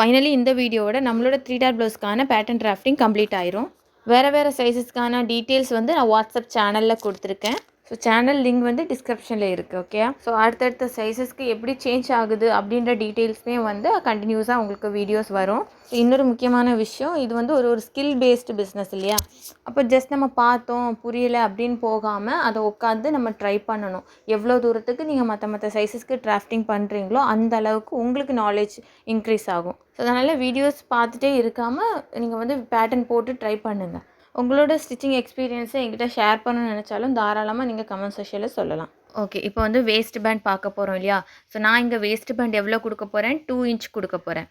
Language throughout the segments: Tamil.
ஃபைனலி இந்த வீடியோவோட நம்மளோட 3 டாட் ப்ளவுஸ்க்கான பேட்டர்ன் டிராஃப்டிங் கம்ப்ளீட் ஆயிரும். வேறு சைஸஸ்க்கான டீட்டெயில்ஸ் வந்து நான் வாட்ஸ்அப் சேனலில் கொடுத்துருக்கேன். ஸோ சேனல் லிங்க் வந்து டிஸ்கிரிப்ஷனில் இருக்குது. ஓகே, ஸோ அடுத்தடுத்த சைஸஸ்க்கு எப்படி சேஞ்ச் ஆகுது அப்படின்ற டீட்டெயில்ஸுமே வந்து கண்டினியூஸாக உங்களுக்கு வீடியோஸ் வரும். இன்னொரு முக்கியமான விஷயம், இது வந்து ஒரு ஸ்கில் பேஸ்டு பிஸ்னஸ் இல்லையா? அப்போ ஜஸ்ட் நம்ம பார்த்தோம் புரியலை அப்படின்னு போகாமல் அதை உட்காந்து நம்ம ட்ரை பண்ணணும். எவ்வளோ தூரத்துக்கு நீங்கள் மற்ற சைஸஸ்க்கு டிராஃப்டிங் பண்ணுறீங்களோ அந்த அளவுக்கு உங்களுக்கு நாலேஜ் இன்க்ரீஸ் ஆகும். ஸோ அதனால் வீடியோஸ் பார்த்துட்டே இருக்காமல் நீங்கள் வந்து பேட்டர்ன் போட்டு ட்ரை பண்ணுங்கள். உங்களோட ஸ்டிச்சிங் எக்ஸ்பீரியன்ஸை என்கிட்ட ஷேர் பண்ணணும்னு நினச்சாலும் தாராளமாக நீங்கள் கமெண்ட் செக்ஷனில் சொல்லலாம். ஓகே, இப்போ வந்து வேஸ்ட் பேண்ட் பார்க்க போகிறோம் இல்லையா? ஸோ நான் இங்கே வேஸ்ட் பேண்ட் எவ்வளோ கொடுக்க போகிறேன்? 2 இன்ச் கொடுக்க போகிறேன்.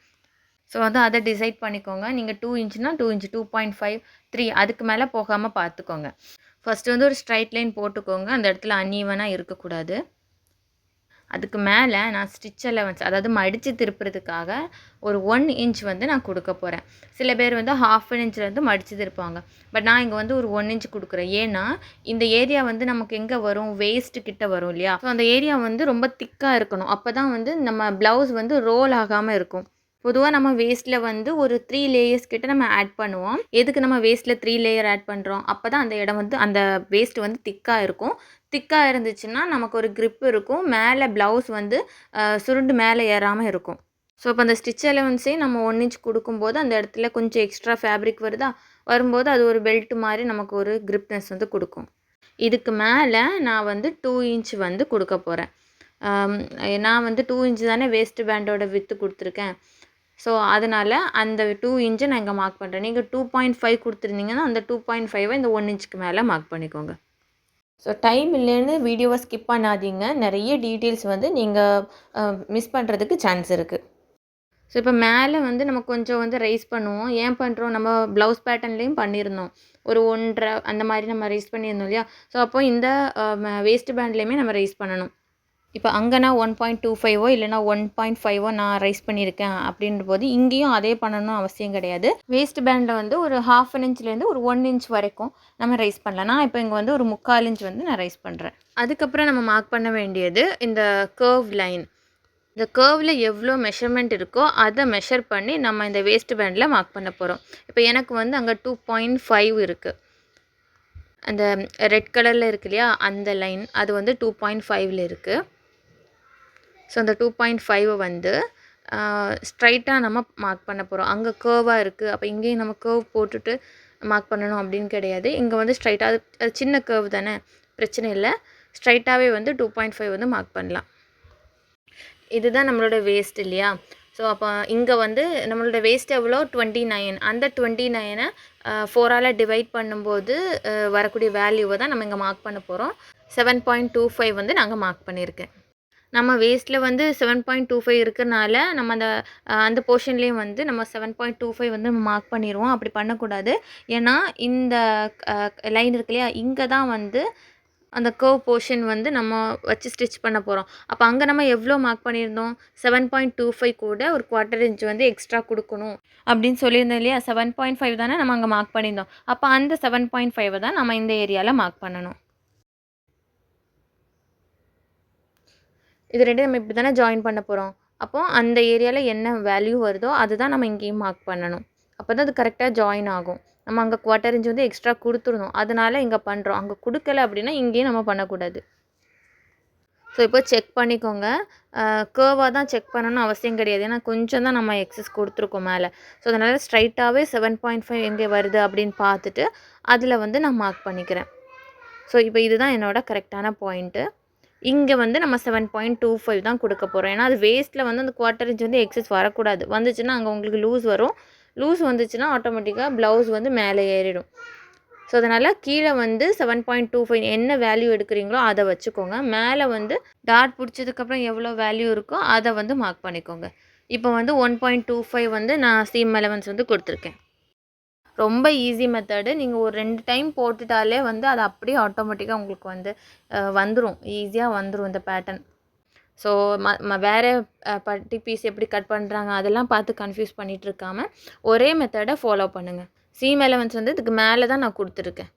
ஸோ வந்து அதை டிசைட் பண்ணிக்கோங்க. நீங்கள் 2 இன்ச்னா 2 இன்ச், 2.5, 3 அதுக்கு மேலே போகாமல் பார்த்துக்கோங்க. ஃபஸ்ட்டு வந்து ஒரு ஸ்ட்ரைட் லைன் போட்டுக்கோங்க. அந்த இடத்துல அன்ஈவனாக இருக்கக்கூடாது. அதுக்கு மேலே நான் ஸ்டிச் அலவன்ஸ், அதாவது மடித்து திருப்புறதுக்காக ஒரு 1 இன்ச் வந்து நான் கொடுக்க போகிறேன். சில பேர் வந்து 1/2 இன்ச்லேருந்து மடித்து திருப்பாங்க. பட் நான் இங்கே வந்து ஒரு 1 இன்ச் கொடுக்குறேன். ஏன்னா இந்த ஏரியா வந்து நமக்கு எங்கே வரும்? வேஸ்ட்டு கிட்ட வரும் இல்லையா? ஸோ அந்த ஏரியா வந்து ரொம்ப திக்காக இருக்கணும். அப்போ தான் வந்து நம்ம ப்ளவுஸ் வந்து ரோல் ஆகாமல் இருக்கும். பொதுவாக நம்ம வேஸ்ட்டில் வந்து ஒரு 3 லேயர்ஸ் கிட்ட நம்ம ஆட் பண்ணுவோம். எதுக்கு நம்ம வேஸ்ட்டில் 3 லேயர் ஆட் பண்ணுறோம்? அப்போ தான் அந்த இடம் வந்து அந்த வேஸ்ட் வந்து திக்காக இருக்கும். திக்காக இருந்துச்சுன்னா நமக்கு ஒரு க்ரிப் இருக்கும். மேலே ப்ளவுஸ் வந்து சுருண்டு மேலே ஏறாமல் இருக்கும். ஸோ இப்போ அந்த ஸ்டிச் அலவன்ஸே நம்ம 1 இன்ச் கொடுக்கும்போது அந்த இடத்துல கொஞ்சம் எக்ஸ்ட்ரா ஃபேப்ரிக் வரும்போது அது ஒரு பெல்ட் மாதிரி நமக்கு ஒரு க்ரிப்னஸ் வந்து கொடுக்கும். இதுக்கு மேலே நான் வந்து 2 இன்ச் வந்து கொடுக்க போகிறேன். நான் வந்து 2 இன்ச் தானே வேஸ்ட் பேண்டோட வித்து கொடுத்துருக்கேன். ஸோ அதனால் அந்த 2 இன்ச்சை நான் இங்கே மார்க் பண்ணுறேன். நீங்கள் 2.5 கொடுத்துருந்தீங்கன்னா அந்த 2.5 இந்த 1 இன்ச்சுக்கு மேலே மார்க் பண்ணிக்கோங்க. ஸோ டைம் இல்லைன்னு வீடியோவை ஸ்கிப் பண்ணாதீங்க. நிறைய டீட்டெயில்ஸ் வந்து நீங்கள் மிஸ் பண்ணுறதுக்கு சான்ஸ் இருக்குது. ஸோ இப்போ மேலே வந்து நம்ம கொஞ்சம் வந்து ரைஸ் பண்ணுவோம். ஏன் பண்ணுறோம்? நம்ம ப்ளவுஸ் பேட்டர்ன்லேயும் பண்ணியிருந்தோம். ஒரு 1.5 அந்த மாதிரி நம்ம ரைஸ் பண்ணியிருந்தோம் இல்லையா? ஸோ அப்போ இந்த வேஸ்ட் பேண்ட்லேயுமே நம்ம ரைஸ் பண்ணணும். இப்போ அங்கே நான் 1.25 இல்லைனா 1.5 நான் ரைஸ் பண்ணியிருக்கேன் அப்படின்ற போது இங்கேயும் அதே பண்ணணும் அவசியம் கிடையாது. வேஸ்ட் பேண்டில் வந்து ஒரு 1/2 இன்ச்லேருந்து ஒரு 1 இன்ச் வரைக்கும் நம்ம ரைஸ் பண்ணலாம். நான் இப்போ இங்கே வந்து ஒரு 3/4 இன்ச் வந்து நான் ரைஸ் பண்ணுறேன். அதுக்கப்புறம் நம்ம மார்க் பண்ண வேண்டியது இந்த கர்வ் லைன். இந்த கர்வில் எவ்வளோ மெஷர்மெண்ட் இருக்கோ அதை மெஷர் பண்ணி நம்ம இந்த வேஸ்ட் பேண்டில் மார்க் பண்ண போகிறோம். இப்போ எனக்கு வந்து அங்கே 2.5 இருக்குது. அந்த ரெட் கலரில் இருக்கு இல்லையா? அந்த லைன் அது வந்து 2.5ல் இருக்குது. ஸோ அந்த 2.5 வந்து ஸ்ட்ரைட்டாக நம்ம மார்க் பண்ண போகிறோம். அங்கே கர்வாக இருக்குது. அப்போ இங்கேயும் நம்ம கர்வ் போட்டுட்டு மார்க் பண்ணணும் அப்படின்னு கிடையாது. இங்கே வந்து ஸ்ட்ரைட்டாக அது சின்ன கர்வ் தானே, பிரச்சனை இல்லை. ஸ்ட்ரைட்டாகவே வந்து 2.5 வந்து மார்க் பண்ணலாம். இதுதான் நம்மளோட வேஸ்ட் இல்லையா? ஸோ அப்போ இங்கே வந்து நம்மளோட வேஸ்ட் எவ்வளோ? 29. அந்த 29 4ஆல் டிவைட் பண்ணும்போது வரக்கூடிய வேல்யூவை தான் நம்ம இங்கே மார்க் பண்ண போகிறோம். 7.25 வந்து நாங்கள் மார்க் பண்ணியிருக்கேன். நம்ம வேஸ்ட்டில் வந்து 7.25 இருக்கிறனால நம்ம அந்த போர்ஷன்லேயும் வந்து நம்ம 7.25 வந்து மார்க் பண்ணிடுவோம். அப்படி பண்ணக்கூடாது. ஏன்னா இந்த லைன் இருக்கு இல்லையா? இங்கே தான் வந்து அந்த கர்வ் போர்ஷன் வந்து நம்ம வச்சு ஸ்டிச் பண்ண போகிறோம். அப்போ அங்கே நம்ம எவ்வளோ மார்க் பண்ணியிருந்தோம்? 7.25 கூட ஒரு 1/4 இன்ச் வந்து எக்ஸ்ட்ரா கொடுக்கணும் அப்படின்னு சொல்லியிருந்தோம் இல்லையா? 7.5 தானே நம்ம அங்கே மார்க் பண்ணியிருந்தோம். அப்போ அந்த 7.5 தான் நம்ம இந்த ஏரியாவில் மார்க் பண்ணணும். இது 2 நம்ம இப்படி தானே ஜாயின் பண்ண போகிறோம். அப்போது அந்த ஏரியாவில் என்ன வேல்யூ வருதோ அதுதான் நம்ம இங்கேயும் மார்க் பண்ணணும். அப்போ தான் அது கரெக்டாக ஜாயின் ஆகும். நம்ம அங்கே 1/4 இன்ச் வந்து எக்ஸ்ட்ரா கொடுத்துருந்தோம். அதனால் இங்கே பண்ணுறோம். அங்கே கொடுக்கல அப்படின்னா இங்கேயும் நம்ம பண்ணக்கூடாது. ஸோ இப்போ செக் பண்ணிக்கோங்க. கர்வாக தான் செக் பண்ணணும்னு அவசியம் கிடையாது. ஏன்னா கொஞ்சம் தான் நம்ம எக்ஸஸ் கொடுத்துருக்கோம் மேலே. ஸோ அதனால் ஸ்ட்ரைட்டாகவே 7.5 எங்கே வருது அப்படின்னு பார்த்துட்டு அதில் வந்து நான் மார்க் பண்ணிக்கிறேன். ஸோ இப்போ இதுதான் என்னோட கரெக்டான பாயிண்ட்டு. இங்கே வந்து நம்ம 7.25 தான் கொடுக்க போகிறோம். ஏன்னா அது வேஸ்ட்டில் வந்து அந்த 1/4 இன்ச் வந்து எக்ஸஸ் வரக்கூடாது. வந்துச்சுன்னா அங்கே உங்களுக்கு லூஸ் வரும். லூஸ் வந்துச்சுன்னா ஆட்டோமேட்டிக்காக ப்ளவுஸ் வந்து மேலே ஏறிடும். ஸோ அதனால் கீழே வந்து 7.25 என்ன வேல்யூ எடுக்கிறீங்களோ அதை வச்சுக்கோங்க. மேலே வந்து டாட் பிடிச்சதுக்கப்புறம் எவ்வளோ வேல்யூ இருக்கோ அதை வந்து மார்க் பண்ணிக்கோங்க. இப்போ வந்து 1.25 வந்து நான் சீம் அலவன்ஸ் வந்து கொடுத்துருக்கேன். ரொம்ப ஈஸி மெத்தடு. நீங்கள் ஒரு 2 டைம் போட்டுட்டாலே வந்து அது அப்படியே ஆட்டோமேட்டிக்காக உங்களுக்கு வந்து வந்துடும். ஈஸியாக வந்துடும் இந்த பேட்டர்ன். ஸோ வேறு பட்டி பீஸ் எப்படி கட் பண்ணுறாங்க அதெல்லாம் பார்த்து கன்ஃபியூஸ் பண்ணிகிட்டு இருக்காமல் ஒரே மெத்தடை ஃபாலோ பண்ணுங்கள். சீம் அலவன்ஸ் வந்து இதுக்கு மேலே தான் நான் கொடுத்துருக்கேன்.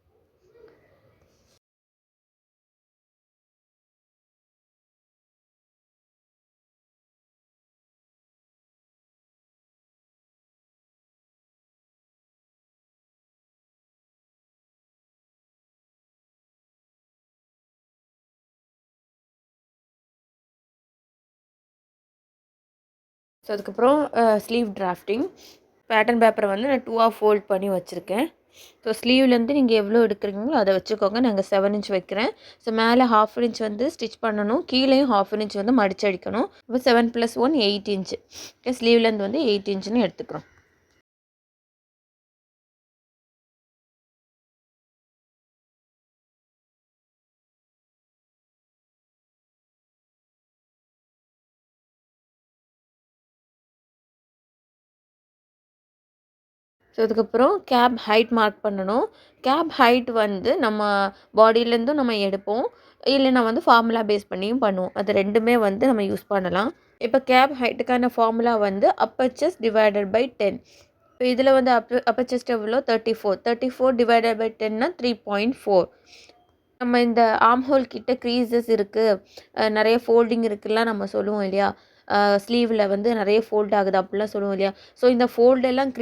ஸோ அதுக்கப்புறம் ஸ்லீவ் டிராஃப்டிங் பேட்டர்ன் பேப்பரை வந்து நான் 2ஆக ஃபோல்ட் பண்ணி வச்சுருக்கேன். ஸோ ஸ்லீவ்லேருந்து நீங்கள் எவ்வளோ எடுக்கிறீங்களோ அதை வச்சுக்கோங்க. நாங்கள் 7 இன்ச் வைக்கிறேன். ஸோ மேலே 1/2 இன்ச் வந்து ஸ்டிச் பண்ணணும், கீழேயும் 1/2 இன்ச் வந்து மடிச்சு அடிக்கணும். இப்போ 7 + 1 8 இன்ச். ஸ்லீவ்லேருந்து வந்து 8 இன்ச்சுன்னு எடுத்துக்கிறோம். ஸோ அதுக்கப்புறம் கேப் ஹைட் மார்க் பண்ணணும். கேப் ஹைட் வந்து நம்ம பாடியிலேருந்தும் நம்ம எடுப்போம், இல்லைனா வந்து ஃபார்முலா பேஸ் பண்ணியும் பண்ணுவோம். அது 2மே வந்து நம்ம யூஸ் பண்ணலாம். இப்போ கேப் ஹைட்டுக்கான ஃபார்முலா வந்து அப்பர் செஸ்ட் டிவைடட் பை 10. இப்போ இதில் வந்து அப்பர் செஸ்ட் எவ்வளோ 34. 34 டிவைடட் பை 10னா 3.4. நம்ம இந்த ஆர்ம் ஹோல் கிட்ட க்ரீசஸ் இருக்குது, நிறைய ஃபோல்டிங் இருக்குலாம் நம்ம சொல்லுவோம் இல்லையா? ஸ்லீவில் வந்து நிறைய ஃபோல்ட் ஆகுது அப்படிலாம் சொல்லுவோம் இல்லையா? ஸோ இந்த ஃபோல்டெல்லாம்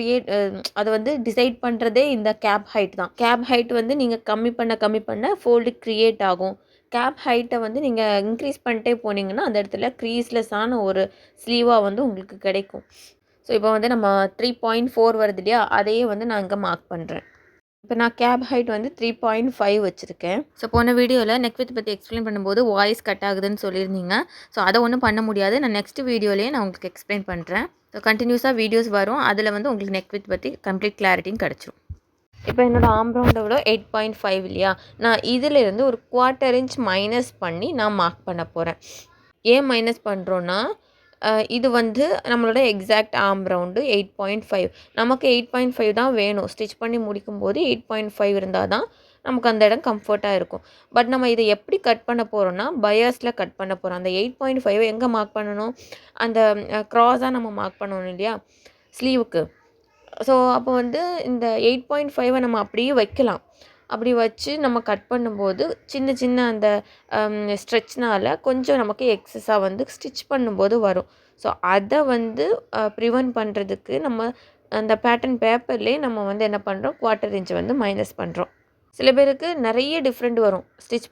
அதை வந்து டிசைட் பண்ணுறதே இந்த கேப் ஹைட் தான். கேப் ஹைட் வந்து நீங்கள் கம்மி பண்ண கம்மி பண்ண ஃபோல்டு க்ரியேட் ஆகும். கேப் ஹைட்டை வந்து நீங்கள் இன்க்ரீஸ் பண்ணிட்டே போனீங்கன்னா அந்த இடத்துல க்ரீஸ்லெஸ்ஸான ஒரு ஸ்லீவாக வந்து உங்களுக்கு கிடைக்கும். ஸோ இப்போ வந்து நம்ம 3.4 வருது இல்லையா? அதையே வந்து நான் இங்கே மார்க் பண்ணுறேன். இப்போ நான் கேப் ஹைட் வந்து 3.5 வச்சுருக்கேன். ஸோ போன வீடியோவில் நெக் வித் பற்றி எக்ஸ்பிளைன் பண்ணும்போது வாய்ஸ் கட் ஆகுதுன்னு சொல்லியிருந்தீங்க. ஸோ அதை ஒன்றும் பண்ண முடியாது. நான் நெக்ஸ்ட் வீடியோலேயே நான் உங்களுக்கு எக்ஸ்பிளைன் பண்ணுறேன். ஸோ கண்டினியூஸாக வீடியோஸ் வரும். அதில் வந்து உங்களுக்கு நெக் வித் பற்றி கம்ப்ளீட் கிளாரிட்டியும் கிடச்சிரும். இப்போ என்னோடய ஆர்ம் ரவுண்ட் எவ்வளோ 8.5 இல்லையா? நான் இதிலேருந்து ஒரு 1/4 இன்ச் மைனஸ் பண்ணி நான் மார்க் பண்ண போகிறேன். ஏன் மைனஸ் பண்ணுறோன்னா, இது வந்து நம்மளோட எக்ஸாக்ட் ஆர்ம் ரவுண்டு 8.5. நமக்கு 8.5 தான் வேணும். ஸ்டிச் பண்ணி முடிக்கும்போது 8.5 இருந்தால் தான் நமக்கு அந்த இடம் கம்ஃபர்ட்டாக இருக்கும். பட் நம்ம இதை எப்படி கட் பண்ண போகிறோம்னா, பயாஸில் கட் பண்ண போகிறோம். அந்த 8.5 எங்கே மார்க் பண்ணணும்? அந்த க்ராஸாக நம்ம மார்க் பண்ணணும் இல்லையா? ஸ்லீவுக்கு. ஸோ அப்போ வந்து இந்த 8.5 நம்ம அப்படியே வைக்கலாம். அப்படி வச்சு நம்ம கட் பண்ணும்போது சின்ன சின்ன அந்த ஸ்ட்ரெச்னால் கொஞ்சம் நமக்கு எக்ஸஸாக வந்து ஸ்டிச் பண்ணும்போது வரும். ஸோ அதை வந்து ப்ரிவென்ட் பண்ணுறதுக்கு நம்ம அந்த பேட்டர்ன் பேப்பர்லேயே நம்ம வந்து என்ன பண்ணுறோம், 1/4 இன்ச் வந்து மைனஸ் பண்ணுறோம். சில பேருக்கு நிறைய டிஃப்ரெண்ட் வரும். ஸ்டிச்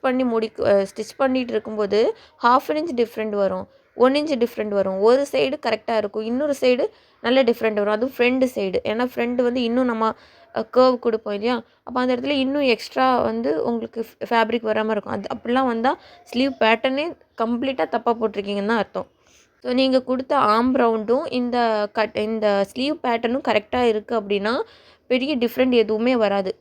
பண்ணிகிட்டு இருக்கும்போது 1/2 இன்ச் டிஃப்ரெண்ட் வரும், 1 இன்ச் டிஃப்ரெண்ட் வரும். ஒரு சைடு கரெக்டாக இருக்கும், இன்னொரு சைடு நல்ல டிஃப்ரெண்ட் வரும். அதுவும் ஃப்ரண்ட் சைடு. ஏன்னா ஃப்ரண்ட் வந்து இன்னும் நம்ம கர்வ் கொடுப்போம் இல்லையா? அப்போ அந்த இடத்துல இன்னும் எக்ஸ்ட்ரா வந்து உங்களுக்கு ஃபேப்ரிக் வராமல் இருக்கும். அது அப்படிலாம் வந்தால் ஸ்லீவ் பேட்டர்னே கம்ப்ளீட்டாக தப்பாக போட்டிருக்கீங்கன்னு தான் அர்த்தம். ஸோ நீங்கள் கொடுத்த ஆர்ம் ரவுண்டும் இந்த ஸ்லீவ் பேட்டர்னும் கரெக்டாக இருக்குது அப்படின்னா பெரிய டிஃப்ரெண்ட் எதுவுமே வராது.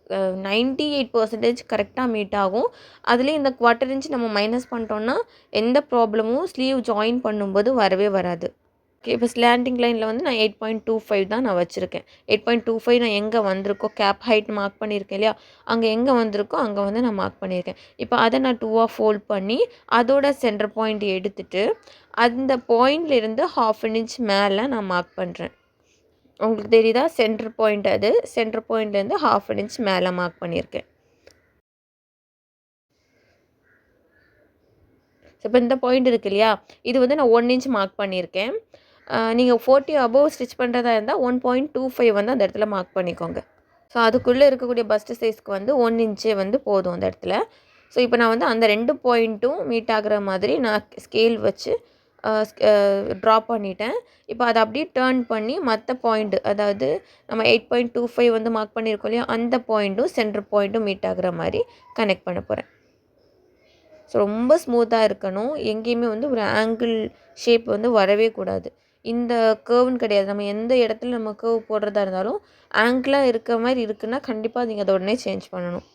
98% கரெக்டாக மீட் ஆகும். அதுலேயும் இந்த 1/4 இன்ச் நம்ம மைனஸ் பண்ணிட்டோம்னா எந்த ப்ராப்ளமும் ஸ்லீவ் ஜாயின் பண்ணும்போது வரவே வராது. ஓகே. இப்போ ஸ்லாண்டிங் லைனில் வந்து நான் 8.25 தான் நான் வச்சுருக்கேன். 8.25 நான் எங்கே வந்திருக்கோ கேப் ஹைட் மார்க் பண்ணியிருக்கேன் இல்லையா? அங்கே எங்கே வந்திருக்கோ அங்கே வந்து நான் மார்க் பண்ணியிருக்கேன். இப்போ அதை நான் 2ஆக ஃபோல்ட் பண்ணி அதோட சென்டர் பாயிண்ட் எடுத்துட்டு அந்த பாயிண்ட்லேருந்து 1/2 இன்ச் மேலே நான் மார்க் பண்ணுறேன். உங்களுக்கு தெரியுதா? சென்டர் பாயிண்ட் அது. சென்டர் பாயிண்ட்லேருந்து 1/2 இன்ச் மேலே மார்க் பண்ணியிருக்கேன். ஸோ இப்போ இந்த பாயிண்ட் இருக்கு இல்லையா? இது வந்து நான் 1 இன்ச் மார்க் பண்ணியிருக்கேன். நீங்கள் 40 அபோவ் ஸ்டிச் பண்ணுறதா இருந்தால் 1.25 வந்து அந்த இடத்துல மார்க் பண்ணிக்கோங்க. ஸோ அதுக்குள்ளே இருக்கக்கூடிய பஸ்ட் சைஸ்க்கு வந்து 1 இன்ச்சே வந்து போதும் அந்த இடத்துல. ஸோ இப்போ நான் வந்து அந்த 2 பாயிண்ட்டும் மீட் ஆகிற மாதிரி நான் ஸ்கேல் வச்சு ட்ரா பண்ணிட்டேன். இப்போ அதை அப்படியே டேர்ன் பண்ணி மற்ற பாயிண்ட்டு, அதாவது நம்ம 8.25 வந்து மார்க் பண்ணியிருக்கோம் இல்லையா? அந்த பாயிண்ட்டும் சென்டர் பாயிண்ட்டும் மீட் ஆகிற மாதிரி கனெக்ட் பண்ண போகிறேன். ஸோ ரொம்ப ஸ்மூத்தாக இருக்கணும். எங்கேயுமே வந்து ஒரு ஆங்கிள் ஷேப் வந்து வரவே கூடாது. இந்த கர்வ்னு கிடையாது. நம்ம எந்த இடத்துல நம்ம கர்வ் போடுறதா இருந்தாலும் ஆங்கிளாக இருக்க மாதிரி இருக்குன்னா கண்டிப்பாக நீங்கள் அதை உடனே சேஞ்ச் பண்ணணும்.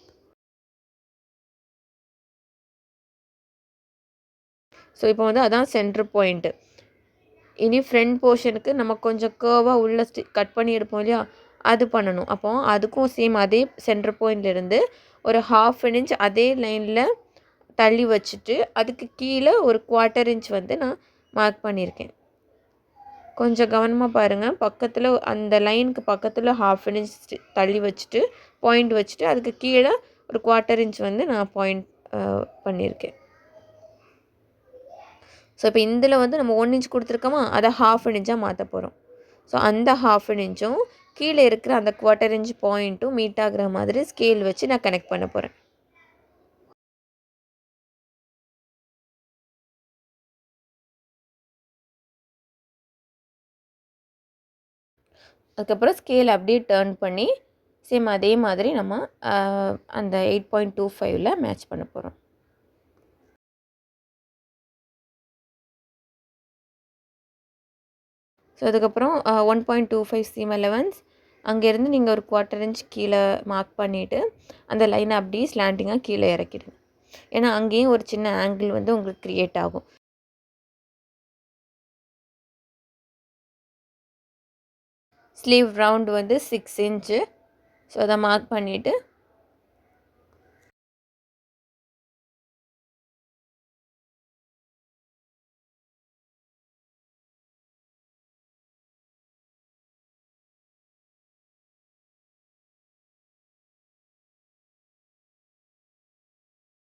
ஸோ இப்போ வந்து அதான் சென்டர் பாயிண்ட்டு. இனி ஃப்ரண்ட் போர்ஷனுக்கு நம்ம கொஞ்சம் கர்வாக உள்ள கட் பண்ணி எடுப்போம் இல்லையா? அது பண்ணணும். அப்போ அதுக்கும் சேம் அதே சென்டர் பாயிண்ட்லேருந்து ஒரு 1/2 இன்ச் அதே லைனில் தள்ளி வச்சுட்டு அதுக்கு கீழே ஒரு 1/4 இன்ச் வந்து நான் மார்க் பண்ணியிருக்கேன். கொஞ்சம் கவனமாக பாருங்கள். பக்கத்தில் அந்த லைனுக்கு பக்கத்தில் 1/2 இன்ச் தள்ளி வச்சுட்டு பாயிண்ட் வச்சுட்டு அதுக்கு கீழே ஒரு 1/4 இன்ச் வந்து நான் பாயிண்ட் பண்ணியிருக்கேன். ஸோ இப்போ இதில் வந்து நம்ம 1 இன்ச் கொடுத்துருக்கோமா, அதை 1/2 இன்ச்சாக மாற்ற போகிறோம். ஸோ அந்த 1/2 இன்ச்சும் கீழே இருக்கிற அந்த 1/4 இன்ச் பாயிண்ட்டும் மீட் ஆகிற மாதிரி ஸ்கேல் வச்சு நான் கனெக்ட் பண்ண போகிறேன். அதுக்கப்புறம் ஸ்கேல் அப்படியே டர்ன் பண்ணி சேம் அதே மாதிரி நம்ம அந்த 8.25ல் மேட்ச் பண்ண போகிறோம். ஸோ அதுக்கப்புறம் 1.25 சீம் அலவன்ஸ் அங்கேருந்து நீங்கள் ஒரு 1/4 இன்ச் கீழே மார்க் பண்ணிவிட்டு அந்த லைனை அப்படியே ஸ்லாண்டிங்காக கீழே இறக்கிடுங்க. ஏன்னா அங்கேயும் ஒரு சின்ன ஆங்கிள் வந்து உங்களுக்கு க்ரியேட் ஆகும். ஸ்லீவ் ரவுண்ட் வந்து 6 இன்ச்சு. ஸோ அதை மார்க் பண்ணிவிட்டு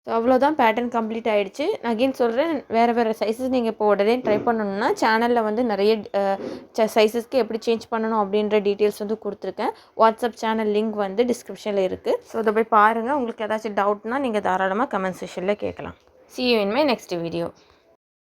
ஸோ அவ்வளோதான், பேட்டர்ன் கம்ப்ளீட் ஆகிடுச்சு. நான் அகெயின் சொல்கிறேன், வேறு சைஸஸ் நீங்கள் இப்போ உடனே ட்ரை பண்ணணுன்னா சேனலில் வந்து நிறைய சைஸஸ்க்கு எப்படி சேஞ்ச் பண்ணணும் அப்படின்ற டீட்டெயில்ஸ் வந்து கொடுத்துருக்கேன். வாட்ஸ்அப் சேனல் லிங்க் வந்து டிஸ்கிரிப்ஷனில் இருக்குது. ஸோ அதை போய் பாருங்கள். உங்களுக்கு ஏதாச்சும் டவுட்னால் நீங்கள் தாராளமாக கமெண்ட் செக்ஷனில் கேட்கலாம். See you in my next video.